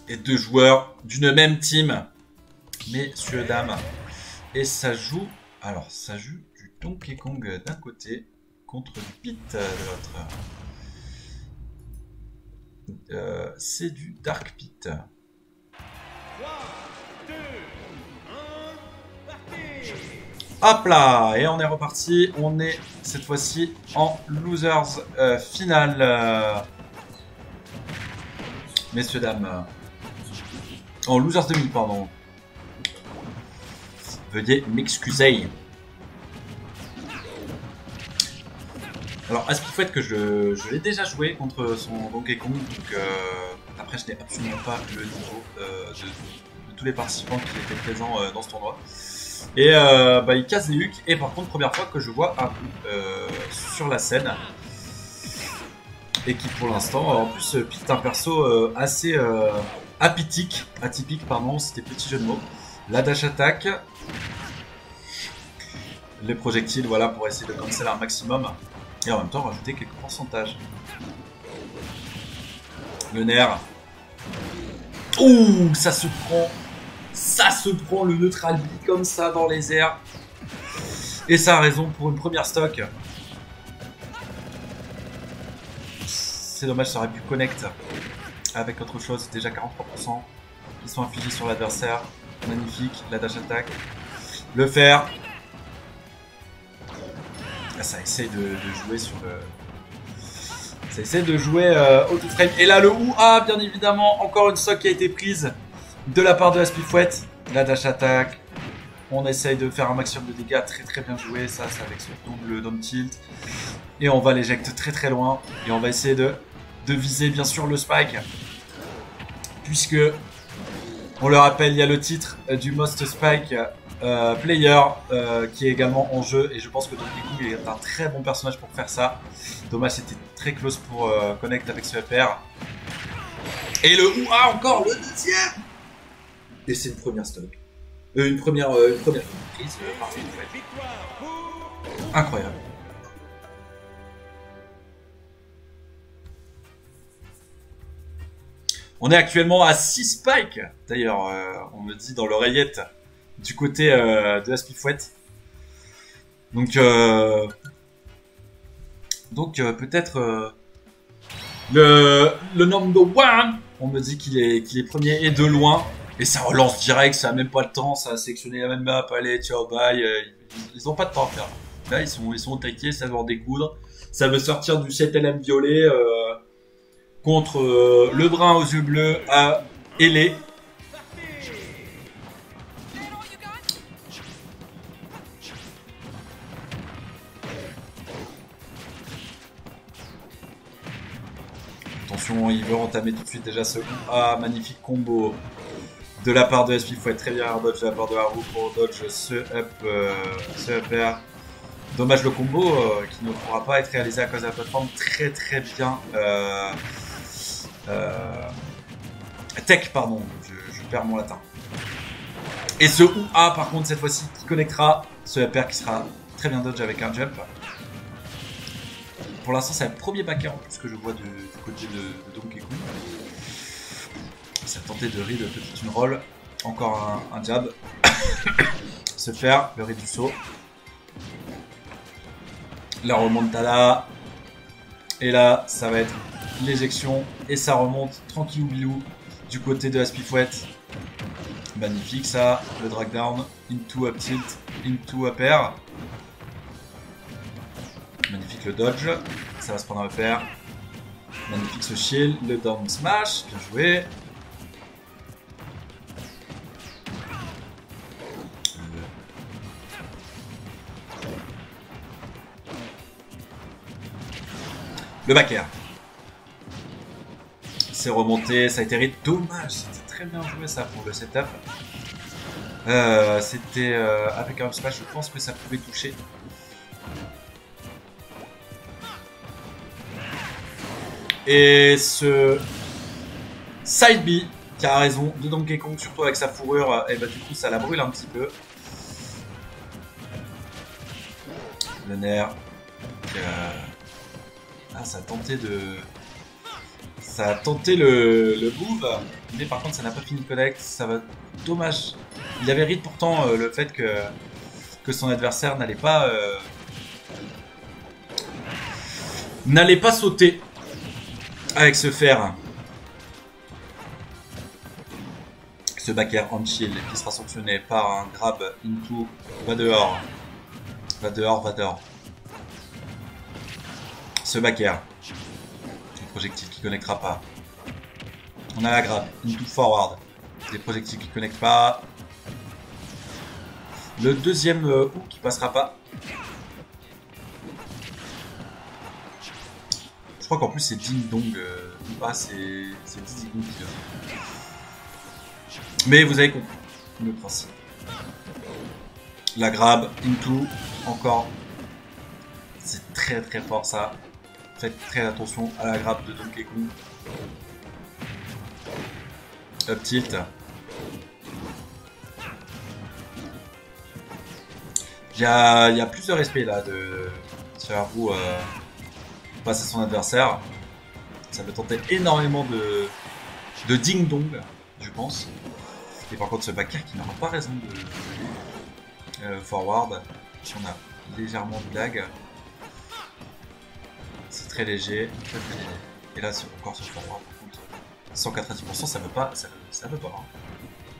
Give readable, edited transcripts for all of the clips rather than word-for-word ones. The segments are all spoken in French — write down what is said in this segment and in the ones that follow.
Et deux joueurs d'une même team. Messieurs, dames. Et ça joue... Alors, ça joue du Donkey Kong d'un côté contre du Pit de l'autre. C'est du Dark Pit. Hop là, et on est reparti. On est cette fois-ci en losers finale. Messieurs, dames. En losers demi, pardon. Veuillez m'excuser. Alors, Aspifouette que je l'ai déjà joué contre son Donkey Kong. Donc, après, je n'ai absolument pas le niveau de tous les participants qui étaient présents dans ce tournoi. Et il casse des hucs. Et par contre, première fois que je vois un sur la scène. Et qui pour l'instant, en plus, pique un perso assez atypique, pardon, c'était petit jeu de mots. La dash attack. Les projectiles, voilà, pour essayer de cancel un maximum. Et en même temps, rajouter quelques pourcentages. Le nerf. Ouh, ça se prend. Ça se prend le neutral B comme ça dans les airs. Et ça a raison pour une première stock. C'est dommage, ça aurait pu connect avec autre chose. Déjà 43% qui sont infligés sur l'adversaire. Magnifique, la dash attack. Le fer. Ça essaie de jouer sur le... Ça essaie de jouer auto frame. Et là le OUA, bien évidemment, encore une stock qui a été prise de la part de Aspifouette. La dash attack. On essaye de faire un maximum de dégâts. Très très bien joué. Ça c'est avec ce double down tilt. Et on va l'éjecter très très loin. Et on va essayer de viser bien sûr le spike. Puisque, on le rappelle, il y a le titre du Most Spike Player qui est également en jeu. Et je pense que Donkey Kong est un très bon personnage pour faire ça. Dommage, c'était très close pour connect avec ce FR. Et le OUA encore, le deuxième. Et c'est une première stock. Une première prise. Incroyable. On est actuellement à 6 spikes. D'ailleurs, on me dit dans l'oreillette du côté de Aspifouette. Donc peut-être le number one. On me dit qu'il est premier et de loin. Et ça relance direct, ça a même pas le temps, ça a sélectionné la même map, allez, ciao, bye. Ils ont pas de temps à faire. Là, ils sont au taquet, ça veut en découdre. Ça veut sortir du 7LM violet contre le brun aux yeux bleus à ailé. Attention, il veut entamer tout de suite déjà ce magnifique combo de la part de Aspifouette. Très bien, dodge de la part de Haru pour dodge ce up air. Dommage le combo qui ne pourra pas être réalisé à cause de la plateforme. Très très bien. Tech, pardon, je perds mon latin. Et ce OUA par contre cette fois-ci qui connectera ce up air qui sera très bien dodge avec un jump. Pour l'instant c'est le premier backer en plus que je vois du côté de Donkey Kong. Ça a tenté de read le petit roll. Encore un jab. Se faire le read du saut. La remontada. Et là ça va être l'éjection. Et ça remonte tranquille bilou du côté de Aspifouette. Magnifique ça. Le drag down. Into up tilt. Into up air. Magnifique le dodge. Ça va se prendre un fer. Magnifique ce shield. Le down smash. Bien joué. Le back air. C'est remonté. Ça a été read. Dommage. C'était très bien joué ça pour le setup. C'était avec un smash. Je pense que ça pouvait toucher. Et ce side B qui a raison de Donkey Kong, surtout avec sa fourrure, et bah du coup ça la brûle un petit peu. Le nerf. Ah, ça a tenté de... Ça a tenté le move, mais par contre ça n'a pas fini de connect, ça va... Dommage. Il avait read pourtant le fait que son adversaire n'allait pas sauter avec ce fer. Ce back air on shield qui sera sanctionné par un grab into, va dehors. Va dehors, va dehors. Ce back air. Un projectile qui connectera pas. On a la grab into forward. Des projectiles qui connectent pas. Le deuxième hook qui passera pas. Je crois qu'en plus c'est Ding Dong. Pas c'est Ding Dong qui vient. Mais vous avez compris le principe. La grab into encore. C'est très très fort ça. Faites très attention à la grab de Donkey Kong. Up tilt. Il y a plus de respect là de Haru face à son adversaire. Ça va tenter énormément de ding dong, je pense. Et par contre ce backer qui n'aura pas raison de forward. On a légèrement de lag. C'est très léger, très léger. Et là c'est encore ce forward. 190%, ça veut pas, ça veut pas. Hein.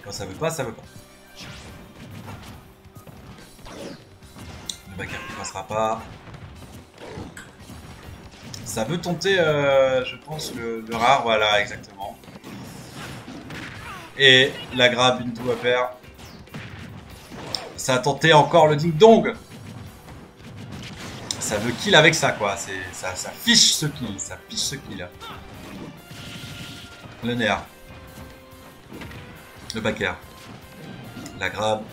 Quand ça veut pas, ça veut pas. Le backer qui passera pas. Ça veut tenter, je pense, le rare, voilà, exactement. Et la grab into upper. Ça a tenté encore le ding dong. Ça veut kill avec ça, quoi. Ça fiche ce kill, ça fiche ce kill. Le nerf. Le backer. La grab.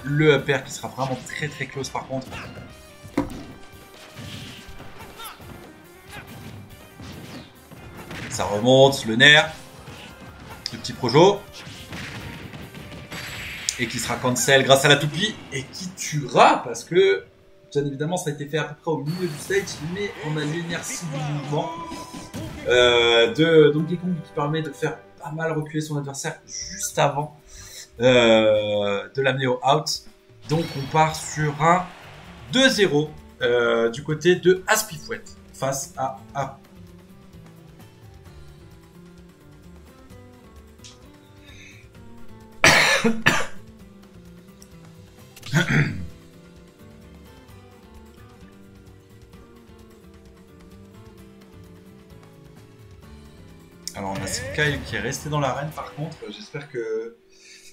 Le upper qui sera vraiment très très close par contre. Ça remonte, le nerf. Le petit projo. Et qui sera cancel grâce à la toupie. Et qui tuera parce que, bien évidemment, ça a été fait à peu près au milieu du stage. Mais on a l'inertie du mouvement. De Donkey Kong qui permet de faire pas mal reculer son adversaire juste avant de l'amener au out. Donc on part sur un 2-0 du côté de Aspifouet face à Haru. Alors on a Kyle qui est resté dans l'arène par contre, j'espère que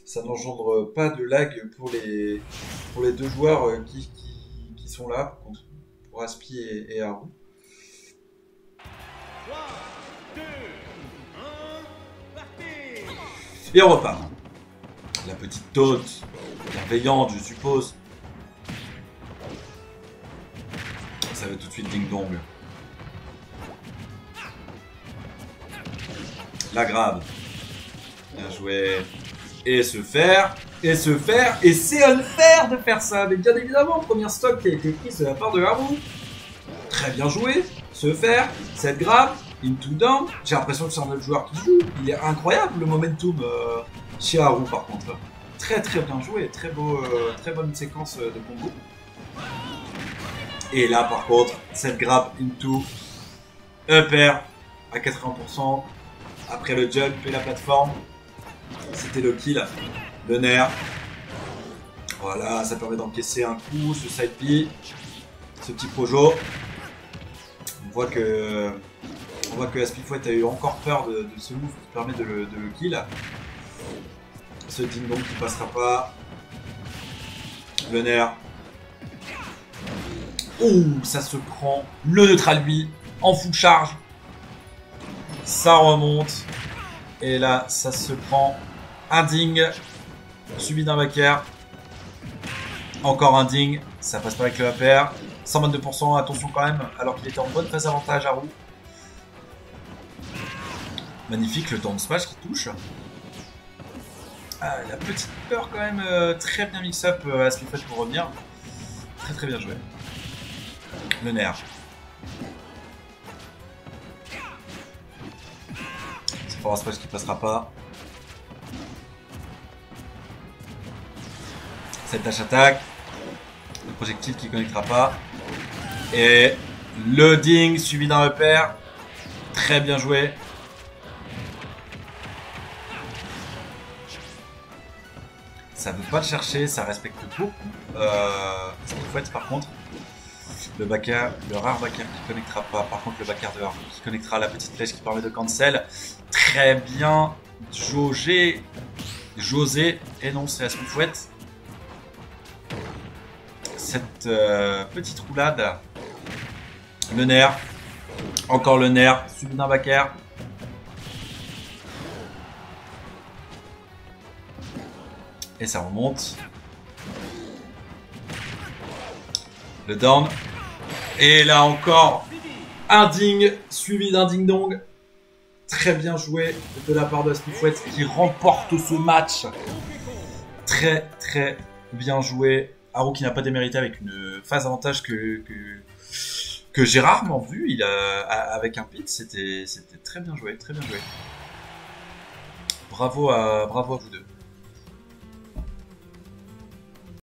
ça n'engendre pas de lag pour les deux joueurs qui sont là, pour Aspi et Haru. 3, 2, 1, parti. Et on repart. La petite tote, bienveillante je suppose. Ça va tout de suite ding dong. La grab. Bien joué. Et se faire. Et se faire. Et c'est unfair de faire ça. Mais bien évidemment, premier stock qui a été pris de la part de Haru. Très bien joué. Se faire. Cette grab. Into down. J'ai l'impression que c'est un autre joueur qui joue. Il est incroyable le momentum chez Haru par contre. Très très bien joué. Très bonne séquence de combo. Et là par contre, cette grab into upper à 80%. Après le jump et la plateforme, c'était le kill, le nerf. Voilà, ça permet d'encaisser un coup, ce side B, ce petit projo. On voit que Aspifouet a eu encore peur de ce move qui permet de le kill. Ce ding dong qui passera pas. Le nerf. Ouh, ça se prend. Le neutral B en full charge. Ça remonte. Et là, ça se prend un ding. Suivi d'un back air. Encore un ding. Ça passe pas avec le upper. 122%, attention quand même. Alors qu'il était en bonne phase avantage, Haru. Magnifique le down smash qui touche. Ah, la petite peur quand même. Très bien mix-up à ce qu'il fait pour revenir. Très très bien joué. Le nerf. Force Punch qui passera pas. Cette dash attaque. Le projectile qui connectera pas. Et le ding suivi d'un repère. Très bien joué. Ça veut pas le chercher, ça respecte beaucoup. Spifouette par contre. Le backer, le rare backer qui connectera pas. Par contre le backer de Harvey qui connectera la petite flèche qui permet de cancel. Très bien jaugé. José. Et non, c'est la Spifouette. Cette petite roulade. Le nerf. Encore le nerf. Suivi d'un backer. Et ça remonte. Le down. Et là encore, un ding suivi d'un ding dong. Très bien joué de la part de Spifouette qui remporte ce match. Très très bien joué. Haru qui n'a pas démérité avec une phase avantage que j'ai rarement vu. Il a, avec un pit, c'était très bien joué, très bien joué. Bravo à vous deux.